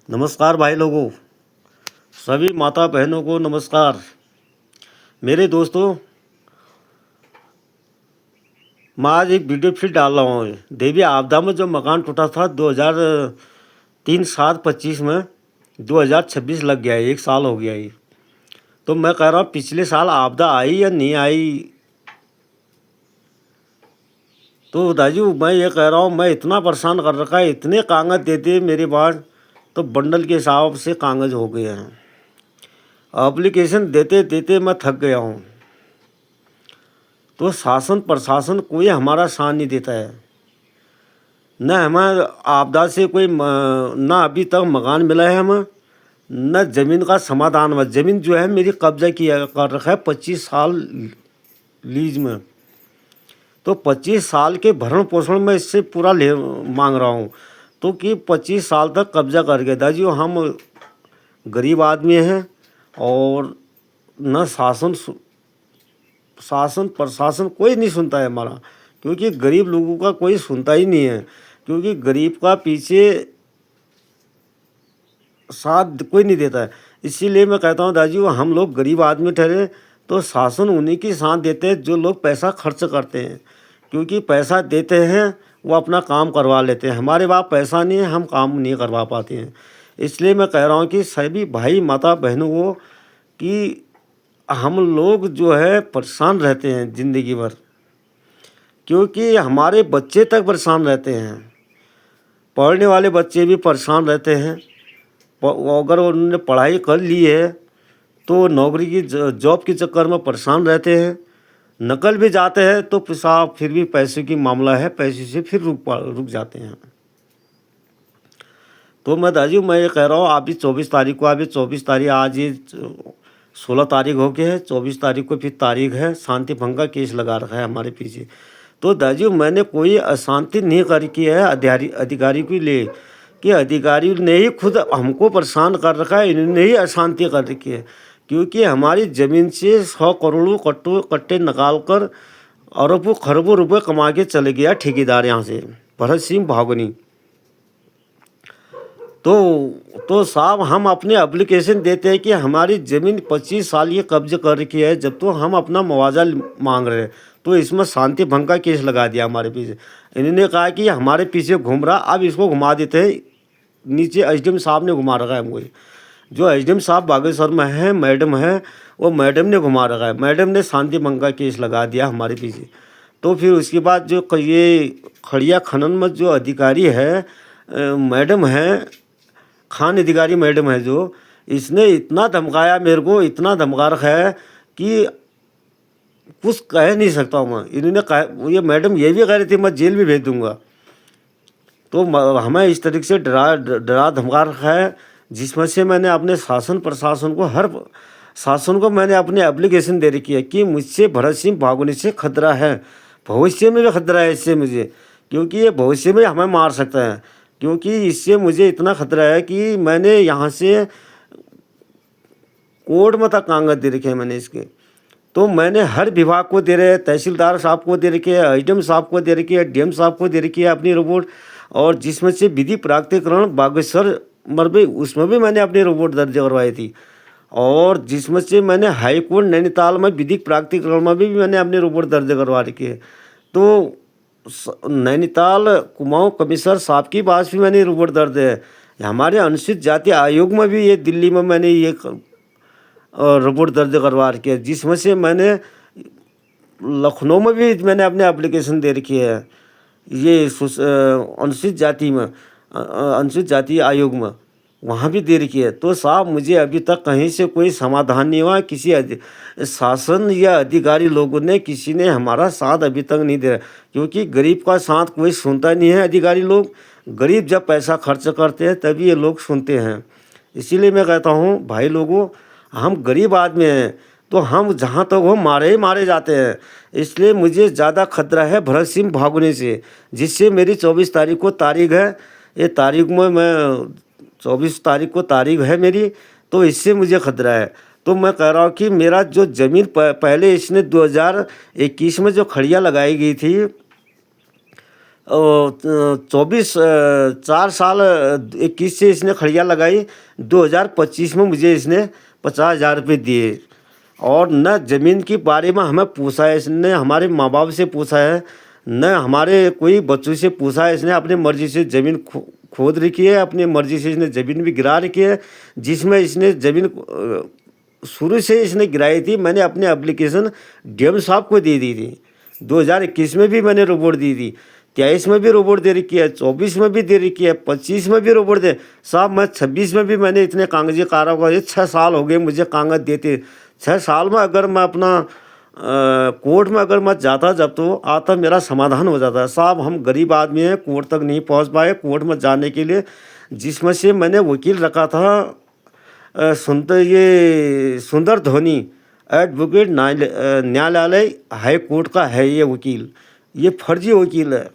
नमस्कार भाई लोगों, सभी माता बहनों को नमस्कार। मेरे दोस्तों, मैं आज एक वीडियो फिर डाल रहा हूँ। देवी आपदा में जो मकान टूटा था 2003-7-25 में 2026 लग गया है, 1 साल हो गया है। तो मैं कह रहा हूँ पिछले साल आपदा आई या नहीं आई। तो दाजू मैं ये कह रहा हूँ, मैं इतना परेशान कर रखा है, इतने कागज़ देते मेरे पास तो बंडल के हिसाब से कागज़ हो गए हैं। एप्लीकेशन देते देते मैं थक गया हूँ। तो शासन प्रशासन कोई हमारा साथ नहीं देता है। न हमें आपदा से कोई न अभी तक मकान मिला है हमें, न ज़मीन का समाधान हुआ। ज़मीन जो है मेरी कब्जा किया कर रखा है 25 साल लीज में। तो 25 साल के भरण पोषण में इससे पूरा ले मांग रहा हूँ। तो कि 25 साल तक कब्जा कर गए। दादी हम गरीब आदमी हैं और न शासन प्रशासन कोई नहीं सुनता है हमारा, क्योंकि गरीब लोगों का कोई सुनता ही नहीं है। क्योंकि गरीब का पीछे साथ कोई नहीं देता है। इसीलिए मैं कहता हूँ दादी हम लोग गरीब आदमी ठहरे तो शासन उन्हीं की साथ देते हैं जो लोग पैसा खर्च करते हैं। क्योंकि पैसा देते हैं वो अपना काम करवा लेते हैं। हमारे पास पैसा नहीं है, हम काम नहीं करवा पाते हैं। इसलिए मैं कह रहा हूँ कि सभी भाई माता बहनों को कि हम लोग जो है परेशान रहते हैं ज़िंदगी भर, क्योंकि हमारे बच्चे तक परेशान रहते हैं। पढ़ने वाले बच्चे भी परेशान रहते हैं। अगर उन्होंने पढ़ाई कर ली है तो नौकरी की जॉब के चक्कर में परेशान रहते हैं। नकल भी जाते हैं तो साहब फिर भी पैसे की मामला है, पैसे से फिर रुक जाते हैं। तो मैं दाजू मैं ये कह रहा हूँ अभी 24 तारीख को, अभी 24 तारीख आज ये 16 तारीख हो गए है। 24 तारीख को फिर तारीख है। शांति भंग का केस लगा रखा है हमारे पीछे। तो दाजू मैंने कोई अशांति नहीं की है अधिकारी को ले कि अधिकारी ने ही खुद हमको परेशान कर रखा है। इन्होंने ही अशांति कर रखी है। क्योंकि हमारी ज़मीन से 100 करोड़ों कट्टे निकाल कर अरबों खरबों रुपये कमा के चले गया ठेकेदार यहाँ से, भरत सिंह भागनी। तो साहब हम अपने एप्लीकेशन देते हैं कि हमारी ज़मीन 25 साल ये कब्जे कर रखी है, जब तो हम अपना मुआवजा मांग रहे हैं। तो इसमें शांति भंग का केस लगा दिया हमारे पीछे। इन्होंने कहा कि हमारे पीछे घूम रहा, अब इसको घुमा देते हैं। नीचे एसडीएम साहब ने घुमा रखा है हमको। जो एसडीएम साहब बागेश्वर में है, मैडम है, वो मैडम ने घुमा रखा है। मैडम ने शांति भंग का केस लगा दिया हमारे पीछे। तो फिर उसके बाद जो ये खड़िया खनन में जो अधिकारी है मैडम है, खान अधिकारी मैडम है, जो इसने इतना धमकाया मेरे को, इतना धमका रखा है कि कुछ कह नहीं सकता हूँ मैं। इन्होंने कहा, ये मैडम ये भी कह रही थी मैं जेल भी भेज दूँगा। तो हमें इस तरीके से डरा धमका रखा है, जिसमें से मैंने अपने शासन प्रशासन को हर शासन को मैंने अपनी एप्लीकेशन दे रखी है कि मुझसे भरत सिंह भागोनी से खतरा है, भविष्य में भी खतरा है इससे मुझे, क्योंकि ये भविष्य में हमें मार सकता है। क्योंकि इससे मुझे इतना खतरा है कि मैंने यहाँ से कोर्ट में तक कागज दे रखे हैं मैंने इसके। तो मैंने हर विभाग को दे रहे हैं, तहसीलदार साहब को दे रखी है, एसडीएम साहब को दे रखी है, डीएम साहब को दे रखी है अपनी रिपोर्ट। और जिसमें से विधि प्राधिकरण बागेश्वर मरबे, उसमें भी मैंने अपनी रिपोर्ट दर्ज करवाई थी। और जिसमें से मैंने हाई कोर्ट नैनीताल में विधिक प्राधिकरण में भी मैंने अपनी रिपोर्ट दर्ज करवा रखी है। तो नैनीताल कुमाऊं कमिश्नर साहब की पास भी मैंने रिपोर्ट दर्ज है। हमारे अनुसूचित जाति आयोग में भी ये दिल्ली में मैंने ये रिपोर्ट दर्ज करवा रखी है। जिसमें से मैंने लखनऊ में भी मैंने अपने एप्लीकेशन दे रखी है, ये अनुसूचित जाति में, अनुसूचित जाति आयोग में, वहाँ भी दे रखी है। तो साहब मुझे अभी तक कहीं से कोई समाधान नहीं हुआ। किसी शासन या अधिकारी लोगों ने, किसी ने हमारा साथ अभी तक नहीं दे रहा। क्योंकि गरीब का साथ कोई सुनता नहीं है। अधिकारी लोग, गरीब जब पैसा खर्च करते हैं तभी ये लोग सुनते हैं। इसीलिए मैं कहता हूँ भाई लोगों, हम गरीब आदमी हैं तो हम जहाँ तक हो मारे ही मारे जाते हैं। इसलिए मुझे ज़्यादा खतरा है भरत सिंह भागोनी से, जिससे मेरी 24 तारीख को तारीख है। ये तारीख में मैं 24 तारीख को तारीख है मेरी, तो इससे मुझे खतरा है। तो मैं कह रहा हूँ कि मेरा जो ज़मीन पहले इसने 2021 में जो खड़िया लगाई गई थी, 24 4 साल 21 से इसने खड़िया लगाई। 2025 में मुझे इसने 50,000 रुपये दिए। और न ज़मीन के बारे में हमें पूछा है इसने, हमारे माँ बाप से पूछा है, न हमारे कोई बच्चों से पूछा है। इसने अपनी मर्ज़ी से ज़मीन खोद रखी है, अपनी मर्ज़ी से इसने ज़मीन भी गिरा रखी है। जिसमें इसने ज़मीन शुरू से इसने गिराई थी। मैंने अपनी एप्लीकेशन डीएम साहब को दे दी थी। 2021 में भी मैंने रिपोर्ट दी थी, 23 में भी रिपोर्ट दे रखी है, 24 में भी दे रखी है, 25 में भी रिपोर्ट दे साहब। मैं 26 में भी मैंने इतने कागजी कार्रवाई, 6 साल हो गए मुझे कागज देते। 6 साल में अगर मैं अपना कोर्ट में अगर मैं जाता जब तो आता मेरा समाधान हो जाता है। साहब हम गरीब आदमी हैं, कोर्ट तक नहीं पहुंच पाए। कोर्ट में जाने के लिए जिसमें से मैंने वकील रखा था सुंदर धोनी एडवोकेट न्यायालय हाई कोर्ट का है ये वकील। ये फर्जी वकील है।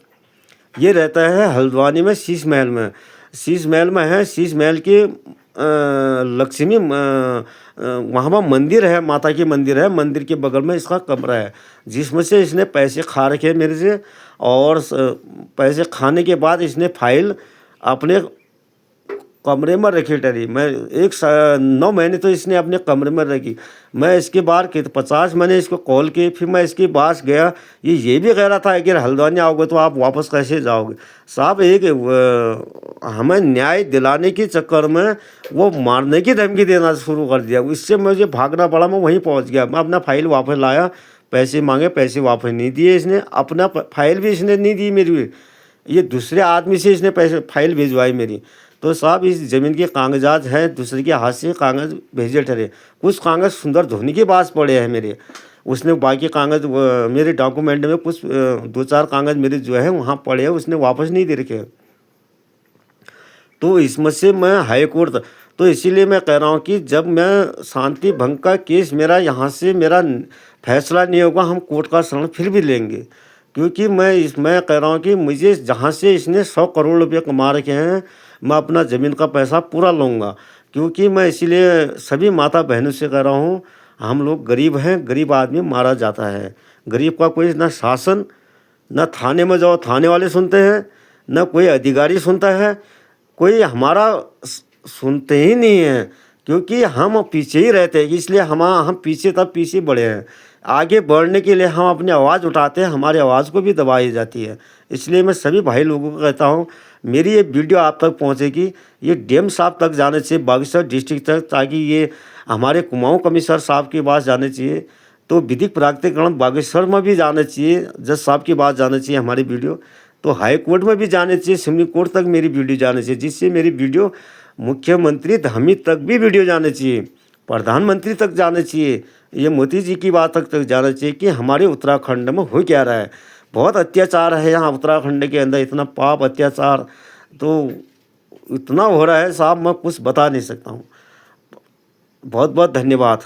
ये रहता है हल्द्वानी में, शीश महल में। शीश महल में है। शीश महल के लक्ष्मी वहाँ पर मंदिर है, माता की मंदिर है। मंदिर के बगल में इसका कमरा है, जिसमें से इसने पैसे खा रखे मेरे से। और पैसे खाने के बाद इसने फाइल अपने कमरे में रखी टरी। मैं 9 महीने तो इसने अपने कमरे में रखी। मैं इसके बाहर 50 मैंने इसको कॉल की, फिर मैं इसके पास गया। ये भी कह रहा था कि हल्द्वानी आओगे तो आप वापस कैसे जाओगे। साहब एक हमें न्याय दिलाने के चक्कर में वो मारने की धमकी देना शुरू कर दिया। इससे मुझे भागना पड़ा। मैं वहीं पहुँच गया। मैं अपना फाइल वापस लाया, पैसे मांगे, पैसे वापस नहीं दिए इसने। अपना फाइल भी इसने नहीं दी मेरी, ये दूसरे आदमी से इसने पैसे फाइल भिजवाई मेरी। तो साहब इस ज़मीन के कागजात हैं, दूसरे के हाथ से कागज़ भेजे ठहरे। कुछ कागज़ सुंदर धोनी के पास पड़े हैं मेरे। उसने बाकी कागज़ मेरे डॉक्यूमेंट में कुछ 2-4 कागज़ मेरे जो है वहाँ पड़े हैं, उसने वापस नहीं दे रखे। तो इसमें से मैं हाई कोर्ट तो इसीलिए मैं कह रहा हूँ कि जब मैं शांति भंग का केस मेरा यहाँ से मेरा फैसला नहीं होगा, हम कोर्ट का शरण फिर भी लेंगे। क्योंकि मैं कह रहा हूँ कि मुझे जहाँ से इसने 100 करोड़ रुपये कमा रखे हैं, मैं अपना ज़मीन का पैसा पूरा लूँगा। क्योंकि मैं इसीलिए सभी माता बहनों से कह रहा हूँ, हम लोग गरीब हैं, गरीब आदमी मारा जाता है। गरीब का कोई ना शासन, न थाने में जाओ थाने वाले सुनते हैं, न कोई अधिकारी सुनता है, कोई हमारा सुनते ही नहीं है। क्योंकि हम पीछे ही रहते हैं। इसलिए हम पीछे तब पीछे बढ़े हैं। आगे बढ़ने के लिए हम अपनी आवाज़ उठाते हैं, हमारी आवाज़ को भी दबाई जाती है। इसलिए मैं सभी भाई लोगों को कहता हूँ, मेरी ये वीडियो आप तक पहुँचेगी, ये डीएम साहब तक जाना चाहिए, बागेश्वर डिस्ट्रिक्ट तक, ताकि ये हमारे कुमाऊँ कमिश्नर साहब के पास जाने चाहिए। तो विधिक प्राधिकरण बागेश्वर में भी जाना चाहिए, जज साहब के पास जाना चाहिए हमारी वीडियो। तो हाई कोर्ट में भी जाने चाहिए, सुप्रीम कोर्ट तक मेरी वीडियो जानी चाहिए, जिससे मेरी वीडियो मुख्यमंत्री धामी तक भी वीडियो जाने चाहिए, प्रधानमंत्री तक जाना चाहिए, ये मोदी जी की बात तक जाना चाहिए कि हमारे उत्तराखंड में हो क्या रहा है। बहुत अत्याचार है यहाँ उत्तराखंड के अंदर, इतना पाप अत्याचार तो इतना हो रहा है साहब, मैं कुछ बता नहीं सकता हूँ। बहुत बहुत धन्यवाद।